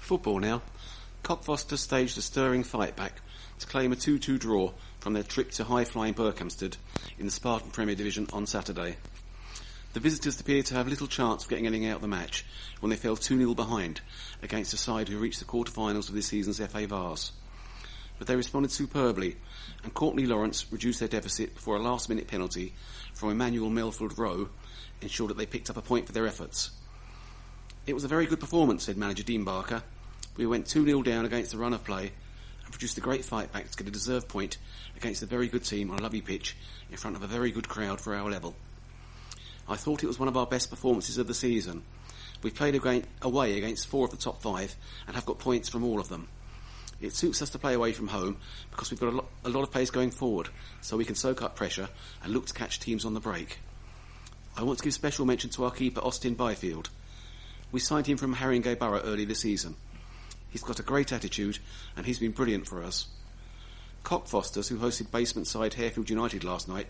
Football now. Cockfosters staged a stirring fight back to claim a 2-2 draw from their trip to high-flying Berkhamsted in the Spartan Premier Division on Saturday. The visitors appeared to have little chance of getting anything out of the match when they fell 2-0 behind against a side who reached the quarter-finals of this season's FA Vase. But they responded superbly, and Courtney Lawrence reduced their deficit before a last-minute penalty from Emmanuel Melford-Rowe ensured that they picked up a point for their efforts. "It was a very good performance," said manager Dean Barker. "We went 2-0 down against the run of play and produced a great fight back to get a deserved point against a very good team on a lovely pitch in front of a very good crowd for our level. I thought it was one of our best performances of the season. We played away against 4 of the top 5 and have got points from all of them. It suits us to play away from home because we've got a lot of pace going forward, so we can soak up pressure and look to catch teams on the break. I want to give special mention to our keeper Austin Byfield. We signed him from Haringey Borough early this season. He's got a great attitude and he's been brilliant for us. Cockfosters, who hosted basement side Harefield United last night,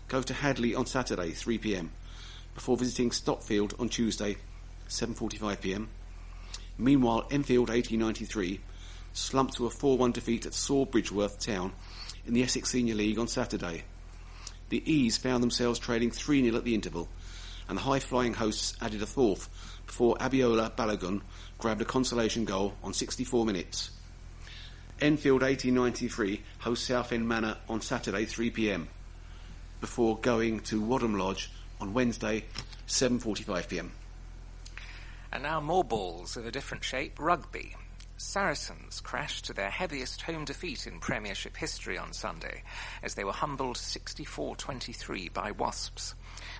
go to Hadley on Saturday 3 p.m. before visiting Stopfield on Tuesday 7:45 p.m. Meanwhile, Enfield 1893 slumped to a 4-1 defeat at Sawbridgeworth Town in the Essex Senior League on Saturday. The E's found themselves trailing 3-0 at the interval, and the high-flying hosts added a fourth before Abiola Balogun grabbed a consolation goal on 64 minutes. Enfield 1893 hosts Southend Manor on Saturday 3 p.m. before going to Wadham Lodge on Wednesday 7:45 p.m. And now more balls of a different shape, rugby. Saracens crashed to their heaviest home defeat in Premiership history on Sunday as they were humbled 64-23 by Wasps.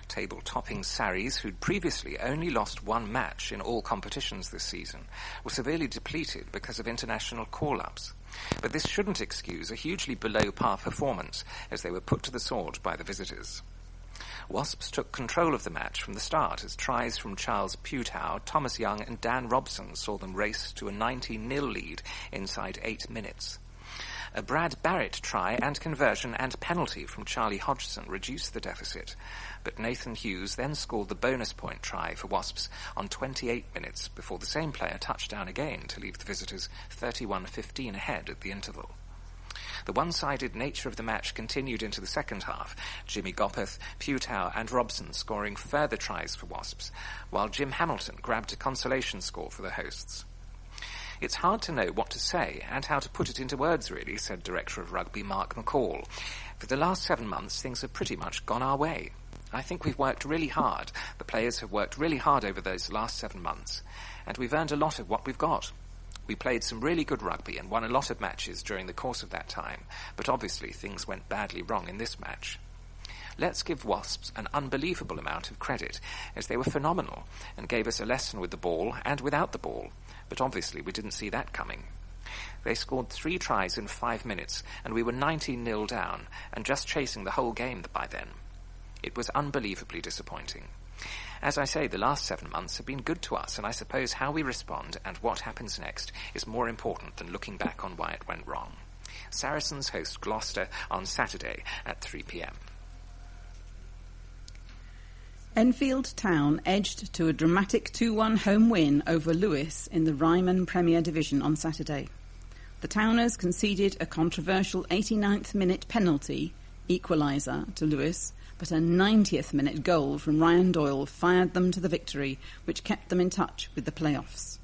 Table-topping Sarries, who'd previously only lost one match in all competitions this season, were severely depleted because of international call-ups. But this shouldn't excuse a hugely below-par performance as they were put to the sword by the visitors. Wasps took control of the match from the start as tries from Charles Pewtow, Thomas Young and Dan Robson saw them race to a 19-0 lead inside 8 minutes. A Brad Barrett try and conversion and penalty from Charlie Hodgson reduced the deficit, but Nathan Hughes then scored the bonus point try for Wasps on 28 minutes before the same player touched down again to leave the visitors 31-15 ahead at the interval. The one-sided nature of the match continued into the second half, Jimmy Gopperth, Pewtow and Robson scoring further tries for Wasps, while Jim Hamilton grabbed a consolation score for the hosts. "It's hard to know what to say and how to put it into words, really," said Director of Rugby Mark McCall. "For the last 7 months, things have pretty much gone our way. I think we've worked really hard. The players have worked really hard over those last 7 months, and we've earned a lot of what we've got. We played some really good rugby and won a lot of matches during the course of that time, but obviously things went badly wrong in this match. Let's give Wasps an unbelievable amount of credit, as they were phenomenal and gave us a lesson with the ball and without the ball, but obviously we didn't see that coming. They scored 3 tries in 5 minutes, and we were 19-0 down and just chasing the whole game by then. It was unbelievably disappointing. As I say, the last 7 months have been good to us, and I suppose how we respond and what happens next is more important than looking back on why it went wrong. Saracens host Gloucester on Saturday at 3 p.m. Enfield Town edged to a dramatic 2-1 home win over Lewis in the Ryman Premier Division on Saturday. The Towners conceded a controversial 89th minute penalty equaliser to Lewis, but a 90th minute goal from Ryan Doyle fired them to the victory, which kept them in touch with the playoffs.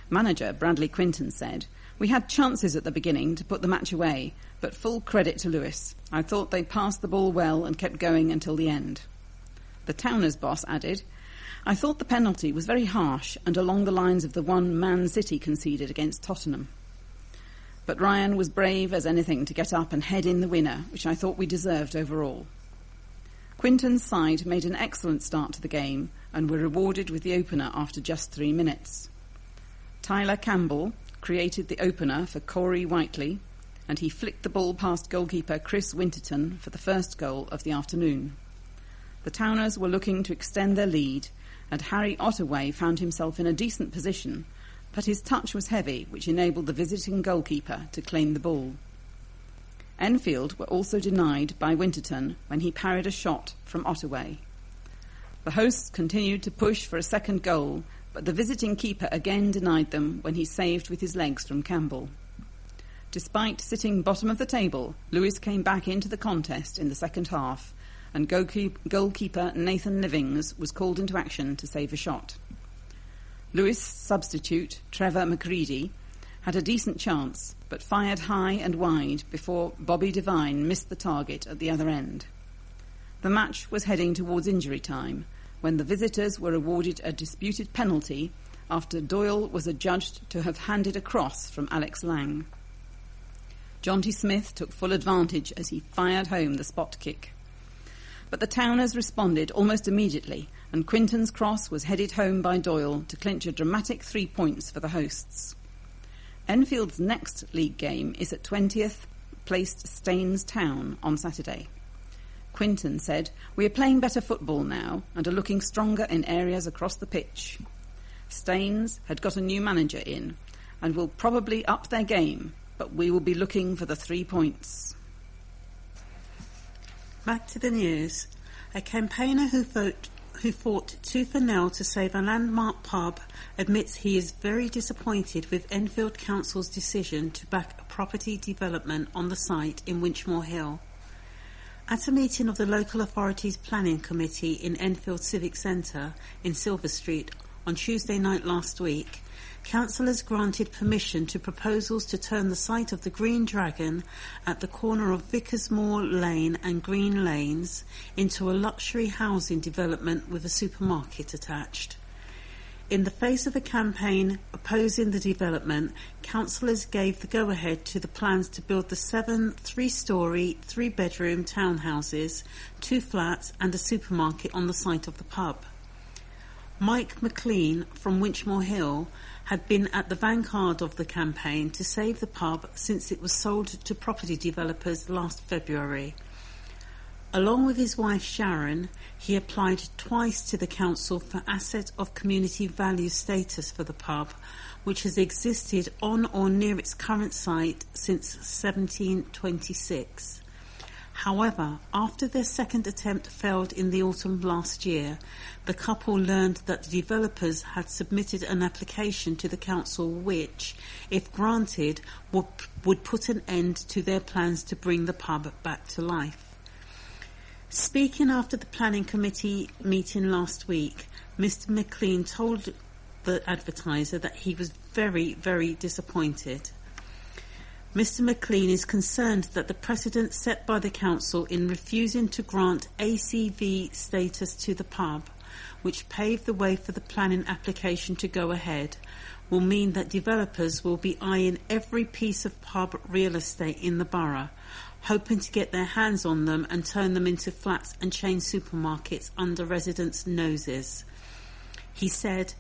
Manager Bradley Quinton said, "We had chances at the beginning to put the match away, but full credit to Lewis. I thought they passed the ball well and kept going until the end." The Towners boss added, "I thought the penalty was very harsh and along the lines of the one Man City conceded against Tottenham. But Ryan was brave as anything to get up and head in the winner, which I thought we deserved overall." Quinton's side made an excellent start to the game and were rewarded with the opener after just 3 minutes. Tyler Campbell created the opener for Corey Whiteley, and he flicked the ball past goalkeeper Chris Winterton for the first goal of the afternoon. The Towners were looking to extend their lead, and Harry Ottaway found himself in a decent position, but his touch was heavy, which enabled the visiting goalkeeper to claim the ball. Enfield were also denied by Winterton when he parried a shot from Ottaway. The hosts continued to push for a second goal, but the visiting keeper again denied them when he saved with his legs from Campbell. Despite sitting bottom of the table, Lewis came back into the contest in the second half, and goalkeeper Nathan Livings was called into action to save a shot. Lewis' substitute, Trevor McCready, had a decent chance, but fired high and wide before Bobby Devine missed the target at the other end. The match was heading towards injury time, when the visitors were awarded a disputed penalty after Doyle was adjudged to have handed a cross from Alex Lang. Jonty Smith took full advantage as he fired home the spot kick. But the Towners responded almost immediately, and Quinton's cross was headed home by Doyle to clinch a dramatic 3 points for the hosts. Enfield's next league game is at 20th placed Staines Town on Saturday. Quinton said, "We are playing better football now and are looking stronger in areas across the pitch." Staines had got a new manager in and will probably up their game, but we will be looking for the 3 points. Back to the news. A campaigner who fought tooth and nail to save a landmark pub admits he is very disappointed with Enfield Council's decision to back a property development on the site in Winchmore Hill. At a meeting of the local authority's planning committee in Enfield Civic Centre in Silver Street on Tuesday night last week, councillors granted permission to proposals to turn the site of the Green Dragon at the corner of Vickersmoor Lane and Green Lanes into a luxury housing development with a supermarket attached. In the face of a campaign opposing the development, councillors gave the go-ahead to the plans to build the 7 3-storey, 3-bedroom townhouses, 2 flats and a supermarket on the site of the pub. Mike McLean from Winchmore Hill had been at the vanguard of the campaign to save the pub since it was sold to property developers last February. Along with his wife Sharon, he applied twice to the council for Asset of Community Value status for the pub, which has existed on or near its current site since 1726. However, after their second attempt failed in the autumn last year, the couple learned that the developers had submitted an application to the council which, if granted, would put an end to their plans to bring the pub back to life. Speaking after the planning committee meeting last week, Mr. McLean told the Advertiser that he was very, very disappointed. Mr. McLean is concerned that the precedent set by the council in refusing to grant ACV status to the pub, which paved the way for the planning application to go ahead, will mean that developers will be eyeing every piece of pub real estate in the borough, hoping to get their hands on them and turn them into flats and chain supermarkets under residents' noses. He said,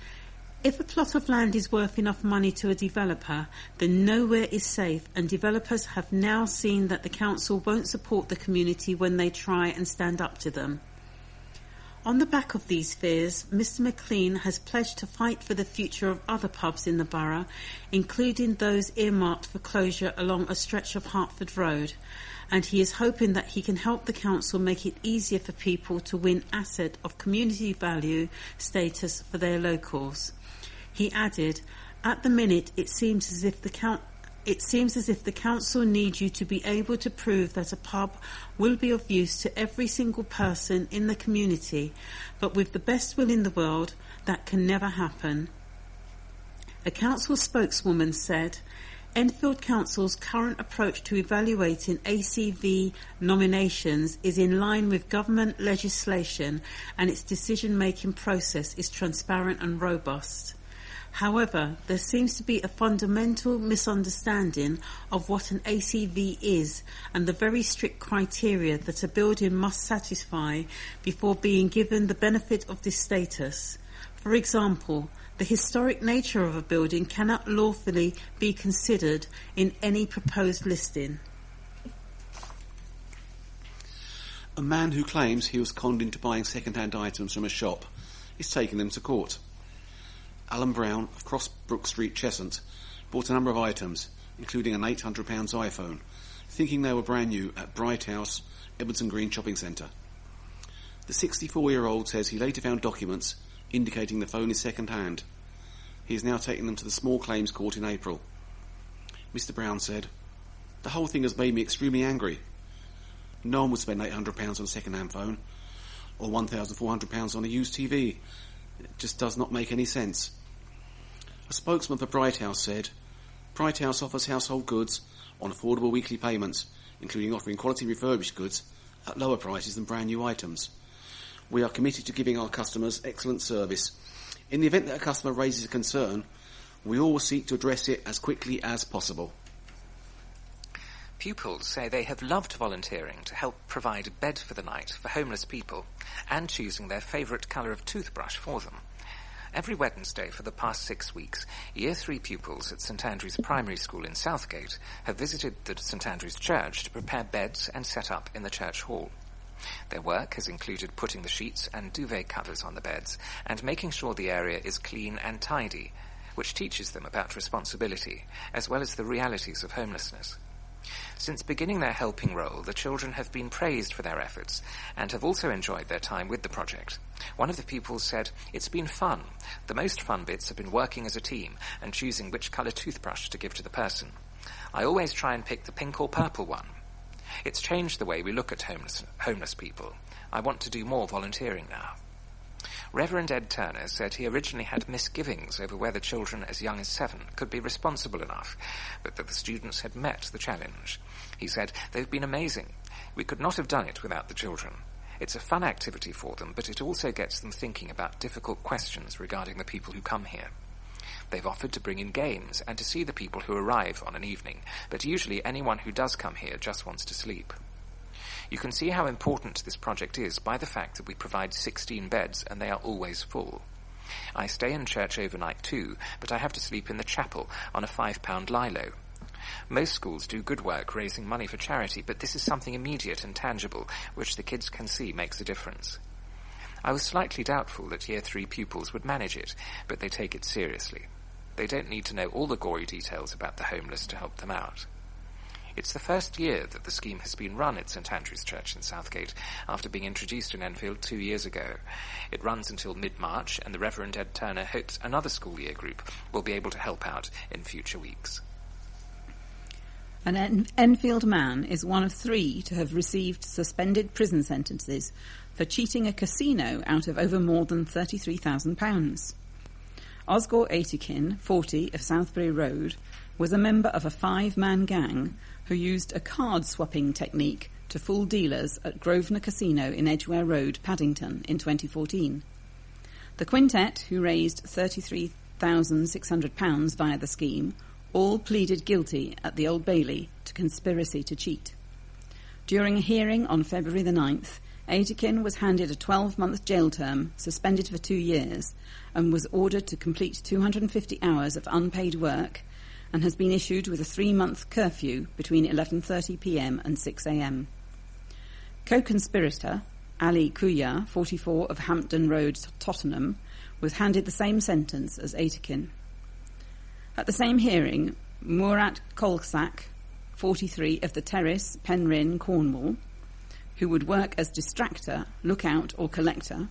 "If a plot of land is worth enough money to a developer, then nowhere is safe, and developers have now seen that the council won't support the community when they try and stand up to them." On the back of these fears, Mr. McLean has pledged to fight for the future of other pubs in the borough, including those earmarked for closure along a stretch of Hertford Road, and he is hoping that he can help the council make it easier for people to win Asset of Community Value status for their locals. He added, "At the minute, it seems as if the council need you to be able to prove that a pub will be of use to every single person in the community, but with the best will in the world, that can never happen." A council spokeswoman said, "Enfield Council's current approach to evaluating ACV nominations is in line with government legislation, and its decision-making process is transparent and robust. However, there seems to be a fundamental misunderstanding of what an ACV is and the very strict criteria that a building must satisfy before being given the benefit of this status. For example, the historic nature of a building cannot lawfully be considered in any proposed listing." A man who claims he was conned into buying second-hand items from a shop is taking them to court. Alan Brown of Crossbrook Street, Cheshunt, bought a number of items, including an £800 iPhone, thinking they were brand new at Bright House, Edmonton Green Shopping Centre. The 64-year-old says he later found documents indicating the phone is second-hand, He is now taking them to the small claims court in April. Mr. Brown said, "The whole thing has made me extremely angry. No one would spend £800 on a second-hand phone or £1,400 on a used TV. It just does not make any sense." A spokesman for Bright House said, "Bright House offers household goods on affordable weekly payments, including offering quality refurbished goods at lower prices than brand new items. We are committed to giving our customers excellent service. In the event that a customer raises a concern, we all seek to address it as quickly as possible." Pupils say they have loved volunteering to help provide a bed for the night for homeless people and choosing their favourite colour of toothbrush for them. Every Wednesday for the past 6 weeks, Year 3 pupils at St Andrew's Primary School in Southgate have visited the St Andrew's Church to prepare beds and set up in the church hall. Their work has included putting the sheets and duvet covers on the beds and making sure the area is clean and tidy, which teaches them about responsibility, as well as the realities of homelessness. Since beginning their helping role, the children have been praised for their efforts and have also enjoyed their time with the project. One of the pupils said, "It's been fun. The most fun bits have been working as a team and choosing which colour toothbrush to give to the person. I always try and pick the pink or purple one. It's changed the way we look at homeless people. I want to do more volunteering now." Reverend Ed Turner said he originally had misgivings over whether children as young as 7 could be responsible enough, but that the students had met the challenge. He said, "They've been amazing. We could not have done it without the children. It's a fun activity for them, but it also gets them thinking about difficult questions regarding the people who come here. They've offered to bring in games and to see the people who arrive on an evening, but usually anyone who does come here just wants to sleep. You can see how important this project is by the fact that we provide 16 beds and they are always full. I stay in church overnight too, but I have to sleep in the chapel on a £5 lilo. Most schools do good work raising money for charity, but this is something immediate and tangible, which the kids can see makes a difference. I was slightly doubtful that Year 3 pupils would manage it, but they take it seriously. They don't need to know all the gory details about the homeless to help them out. It's the first year that the scheme has been run at St Andrew's Church in Southgate, after being introduced in Enfield 2 years ago. It runs until mid-March, and the Reverend Ed Turner hopes another school year group will be able to help out in future weeks. An Enfield man is one of 3 to have received suspended prison sentences for cheating a casino out of over more than £33,000. Osgar Aitken, 40, of Southbury Road, was a member of a 5-man gang who used a card-swapping technique to fool dealers at Grosvenor Casino in Edgware Road, Paddington, in 2014. The quintet, who raised £33,600 via the scheme, all pleaded guilty at the Old Bailey to conspiracy to cheat. During a hearing on February the 9th, Aitken was handed a 12-month jail term, suspended for 2 years, and was ordered to complete 250 hours of unpaid work, and has been issued with a 3-month curfew between 11:30pm and 6am. Co-conspirator Ali Kuya, 44, of Hampton Road, Tottenham, was handed the same sentence as Aitken. At the same hearing, Murat Kolsak, 43, of the Terrace, Penryn, Cornwall, who would work as distractor, lookout or collector,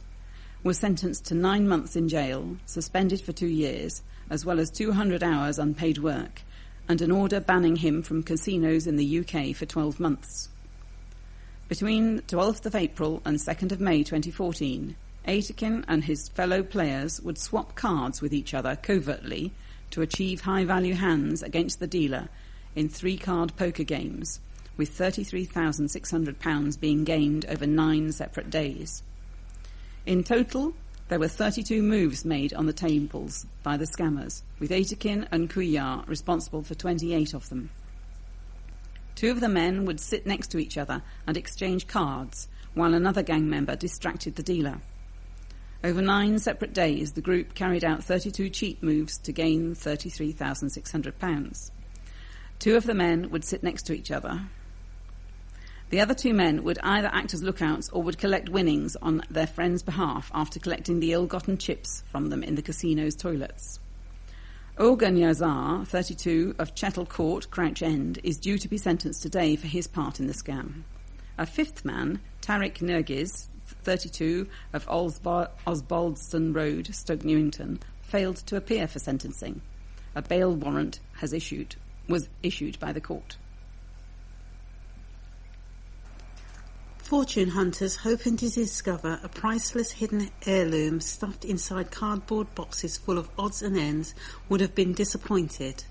was sentenced to 9 months in jail, suspended for 2 years, as well as 200 hours unpaid work, and an order banning him from casinos in the UK for 12 months. Between 12th of April and 2nd of May 2014, Aitken and his fellow players would swap cards with each other covertly to achieve high-value hands against the dealer in 3-card poker games, with £33,600 being gained over 9 separate days. In total, there were 32 moves made on the tables by the scammers, with Aitken and Kuyar responsible for 28 of them. 2 of the men would sit next to each other and exchange cards, while another gang member distracted the dealer. Over 9 separate days, the group carried out 32 cheat moves to gain £33,600. 2 of the men would sit next to each other. The other 2 men would either act as lookouts or would collect winnings on their friends' behalf after collecting the ill-gotten chips from them in the casino's toilets. Organ Yazar, 32, of Chettle Court, Crouch End, is due to be sentenced today for his part in the scam. A 5th man, Tariq Nergiz, 32, of Osbaldeston Road, Stoke Newington, failed to appear for sentencing. A bail warrant was issued by the court. Fortune hunters hoping to discover a priceless hidden heirloom stuffed inside cardboard boxes full of odds and ends would have been disappointed.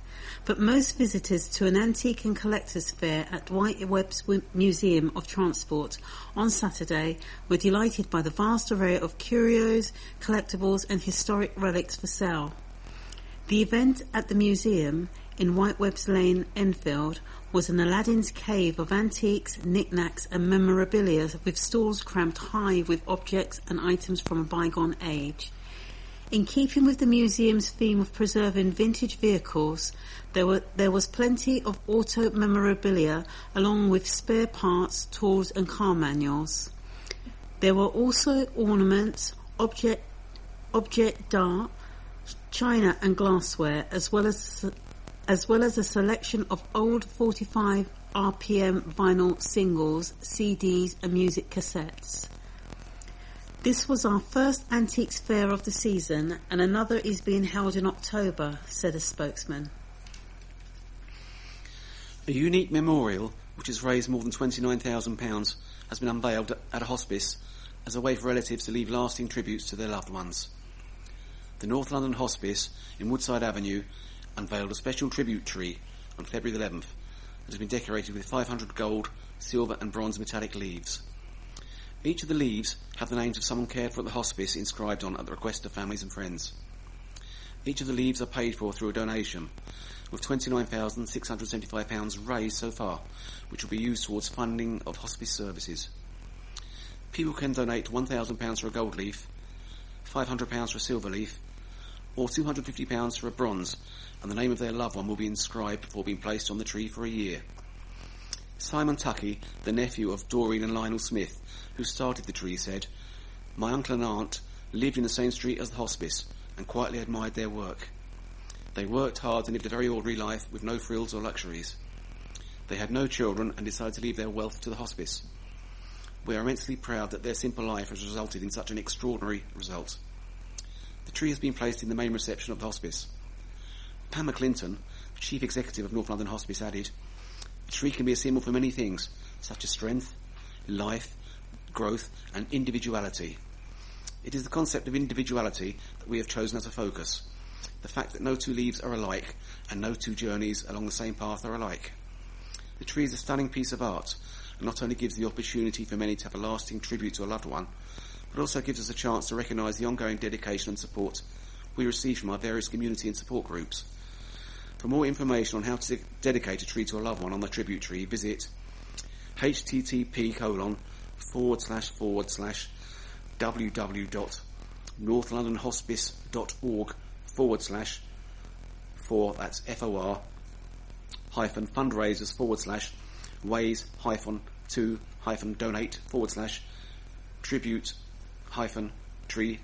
But most visitors to an antique and collectors fair at Whitewebb's Museum of Transport on Saturday were delighted by the vast array of curios, collectibles and historic relics for sale. The event at the museum in Whitewebb's Lane, Enfield, was an Aladdin's cave of antiques, knickknacks and memorabilia, with stalls crammed high with objects and items from a bygone age. In keeping with the museum's theme of preserving vintage vehicles, there was plenty of auto memorabilia along with spare parts, tools and car manuals. There were also ornaments, object d'art, china and glassware, as well as a selection of old 45 RPM vinyl singles, CDs and music cassettes. This was our first antiques fair of the season, and another is being held in October, said a spokesman. A unique memorial, which has raised more than £29,000, has been unveiled at a hospice as a way for relatives to leave lasting tributes to their loved ones. The North London Hospice in Woodside Avenue unveiled a special tribute tree on February the 11th that has been decorated with 500 gold, silver and bronze metallic leaves. Each of the leaves have the names of someone cared for at the hospice inscribed on at the request of families and friends. Each of the leaves are paid for through a donation, with £29,675 raised so far, which will be used towards funding of hospice services. People can donate £1,000 for a gold leaf, £500 for a silver leaf, or £250 for a bronze, and the name of their loved one will be inscribed before being placed on the tree for a year. Simon Tuckey, the nephew of Doreen and Lionel Smith, who started the tree, said, "My uncle and aunt lived in the same street as the hospice and quietly admired their work. They worked hard and lived a very ordinary life with no frills or luxuries. They had no children and decided to leave their wealth to the hospice. We are immensely proud that their simple life has resulted in such an extraordinary result." The tree has been placed in the main reception of the hospice. Pamela Clinton, Chief Executive of North London Hospice, added, "The tree can be a symbol for many things, such as strength, life, growth and individuality. It is the concept of individuality that we have chosen as a focus, the fact that no two leaves are alike and no two journeys along the same path are alike. The tree is a stunning piece of art and not only gives the opportunity for many to have a lasting tribute to a loved one, but also gives us a chance to recognise the ongoing dedication and support we receive from our various community and support groups. For more information on how to dedicate a tree to a loved one on the tribute tree, visit http://www.northlandonhospice.org/ways-to-tree/.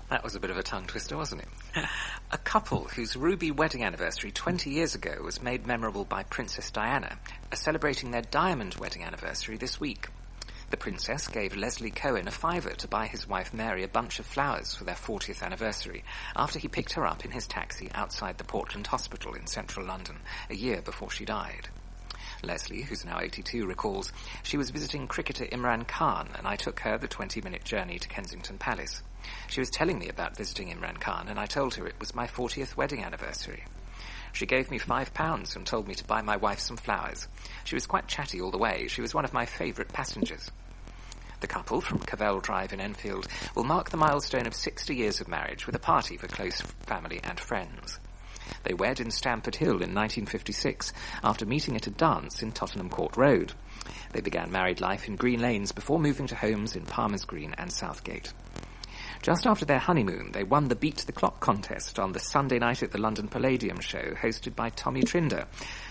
That was a bit of a tongue twister, wasn't it? A couple whose ruby wedding anniversary 20 years ago was made memorable by Princess Diana are celebrating their diamond wedding anniversary this week. The princess gave Leslie Cohen a £5 to buy his wife Mary a bunch of flowers for their 40th anniversary after he picked her up in his taxi outside the Portland Hospital in central London a year before she died. Leslie, who's now 82, recalls, "She was visiting cricketer Imran Khan and I took her the 20-minute journey to Kensington Palace. She was telling me about visiting Imran Khan and I told her it was my 40th wedding anniversary. She gave me £5 and told me to buy my wife some flowers. She was quite chatty all the way. She was one of my favourite passengers." The couple from Cavell Drive in Enfield will mark the milestone of 60 years of marriage with a party for close family and friends. They wed in Stamford Hill in 1956 after meeting at a dance in Tottenham Court Road. They began married life in Green Lanes before moving to homes in Palmer's Green and Southgate. Just after their honeymoon, they won the Beat the Clock contest on the Sunday night at the London Palladium show, hosted by Tommy Trinder.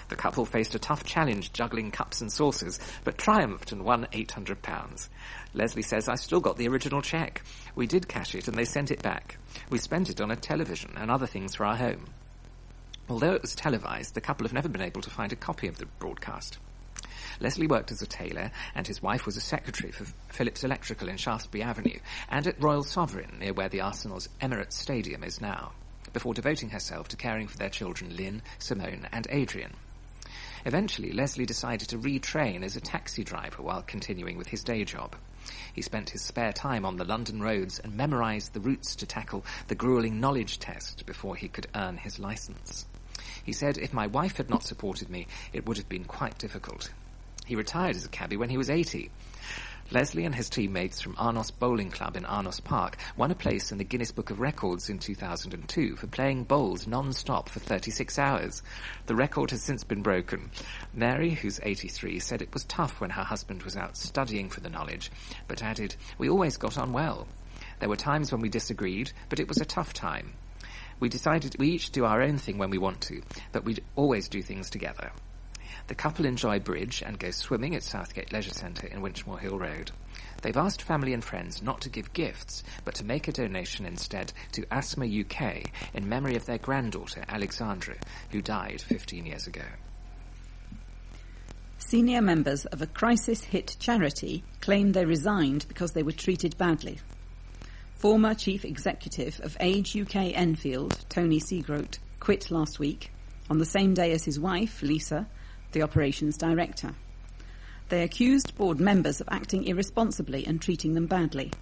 The couple faced a tough challenge juggling cups and saucers, but triumphed and won £800. Leslie says, "I still got the original cheque. We did cash it and they sent it back. We spent it on a television and other things for our home." Although it was televised, the couple have never been able to find a copy of the broadcast. Leslie worked as a tailor, and his wife was a secretary for Phillip's Electrical in Shaftesbury Avenue, and at Royal Sovereign, near where the Arsenal's Emirates Stadium is now, before devoting herself to caring for their children Lynn, Simone and Adrian. Eventually, Leslie decided to retrain as a taxi driver while continuing with his day job. He spent his spare time on the London roads and memorised the routes to tackle the gruelling knowledge test before he could earn his licence. He said, "If my wife had not supported me, it would have been quite difficult." He retired as a cabbie when he was 80. Leslie and his teammates from Arnos Bowling Club in Arnos Park won a place in the Guinness Book of Records in 2002 for playing bowls non-stop for 36 hours. The record has since been broken. Mary, who's 83, said it was tough when her husband was out studying for the knowledge, but added, "We always got on well. There were times when we disagreed, but it was a tough time. We decided we each do our own thing when we want to, but we'd always do things together." The couple enjoy bridge and go swimming at Southgate Leisure Centre in Winchmore Hill Road. They've asked family and friends not to give gifts, but to make a donation instead to Asthma UK in memory of their granddaughter, Alexandra, who died 15 years ago. Senior members of a crisis-hit charity claimed they resigned because they were treated badly. Former Chief Executive of Age UK Enfield, Tony Seagroat, quit last week, on the same day as his wife, Lisa, the operations director. They accused board members of acting irresponsibly and treating them badly.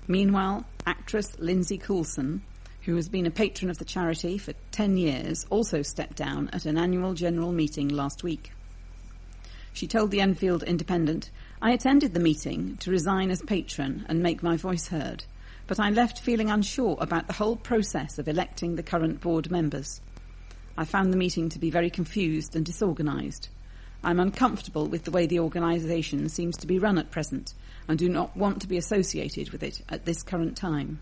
Meanwhile, actress Lindsay, who has been a patron of the charity for 10 years, also stepped down at an annual general meeting last week. She told the Enfield Independent, "I attended the meeting to resign as patron and make my voice heard, but I left feeling unsure about the whole process of electing the current board members. I found the meeting to be very confused and disorganised. I'm uncomfortable with the way the organisation seems to be run at present and do not want to be associated with it at this current time."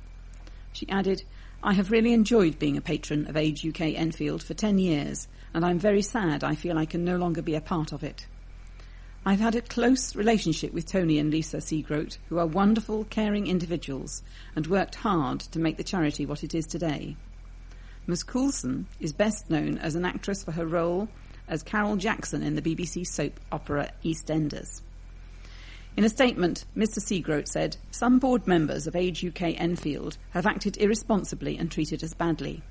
She added, "I have really enjoyed being a patron of Age UK Enfield for 10 years, and I'm very sad I feel I can no longer be a part of it. I've had a close relationship with Tony and Lisa Seagroat, who are wonderful, caring individuals, and worked hard to make the charity what it is today. Ms. Coulson is best known as an actress for her role as Carol Jackson in the BBC soap opera EastEnders." In a statement, Mr. Seagroat said, "Some board members of Age UK Enfield have acted irresponsibly and treated us badly.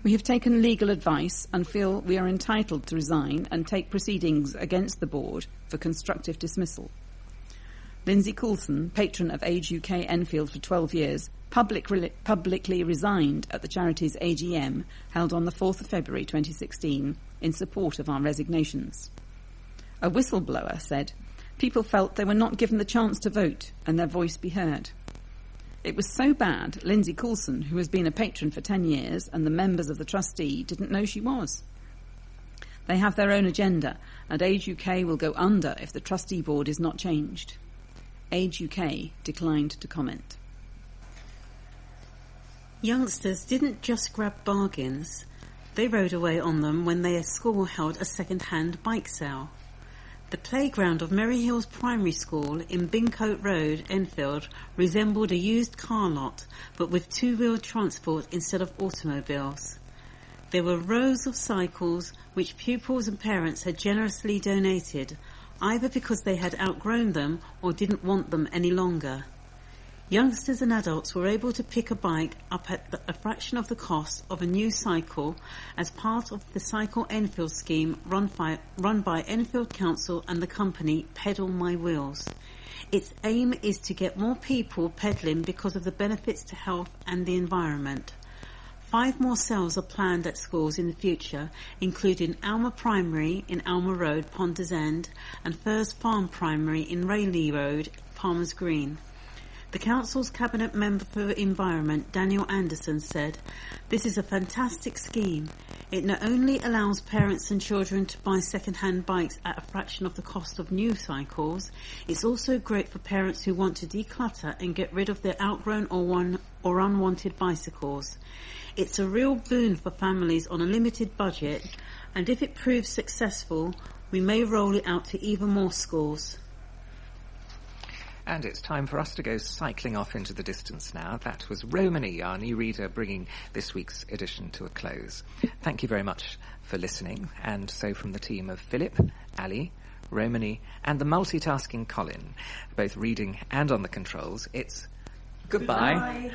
We have taken legal advice and feel we are entitled to resign and take proceedings against the board for constructive dismissal." Lindsay Coulson, patron of Age UK Enfield for 12 years, publicly resigned at the charity's AGM held on the 4th of February 2016 in support of our resignations. A whistleblower said, "People felt they were not given the chance to vote and their voice be heard. It was so bad, Lindsay Coulson, who has been a patron for 10 years, and the members of the trustee didn't know she was. They have their own agenda, and Age UK will go under if the trustee board is not changed." Age UK declined to comment. Youngsters didn't just grab bargains, they rode away on them when their school held a second-hand bike sale. The playground of Merry Hills Primary School in Bincote Road, Enfield, resembled a used car lot, but with two-wheel transport instead of automobiles. There were rows of cycles which pupils and parents had generously donated, either because they had outgrown them or didn't want them any longer. Youngsters and adults were able to pick a bike up at a fraction of the cost of a new cycle as part of the Cycle Enfield scheme run by Enfield Council and the company Pedal My Wheels. Its aim is to get more people pedalling because of the benefits to health and the environment. 5 more sales are planned at schools in the future, including Alma Primary in Alma Road, Ponders End, and Furze Farm Primary in Rayleigh Road, Palmer's Green. The Council's Cabinet Member for Environment, Daniel Anderson, said, "This is a fantastic scheme. It not only allows parents and children to buy second-hand bikes at a fraction of the cost of new cycles, it's also great for parents who want to declutter and get rid of their outgrown or unwanted bicycles. It's a real boon for families on a limited budget, and if it proves successful, we may roll it out to even more schools." And it's time for us to go cycling off into the distance now. That was Romany, our new reader, bringing this week's edition to a close. Thank you very much for listening. And so from the team of Phillip, Ali, Romany, and the multitasking Colin, both reading and on the controls, it's goodbye.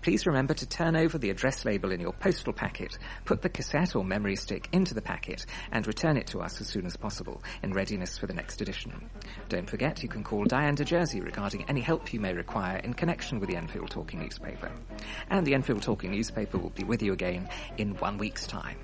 Please remember to turn over the address label in your postal packet, put the cassette or memory stick into the packet, and return it to us as soon as possible, in readiness for the next edition. Don't forget you can call Diane de Jersey regarding any help you may require in connection with the Enfield Talking newspaper. And the Enfield Talking newspaper will be with you again in 1 week's time.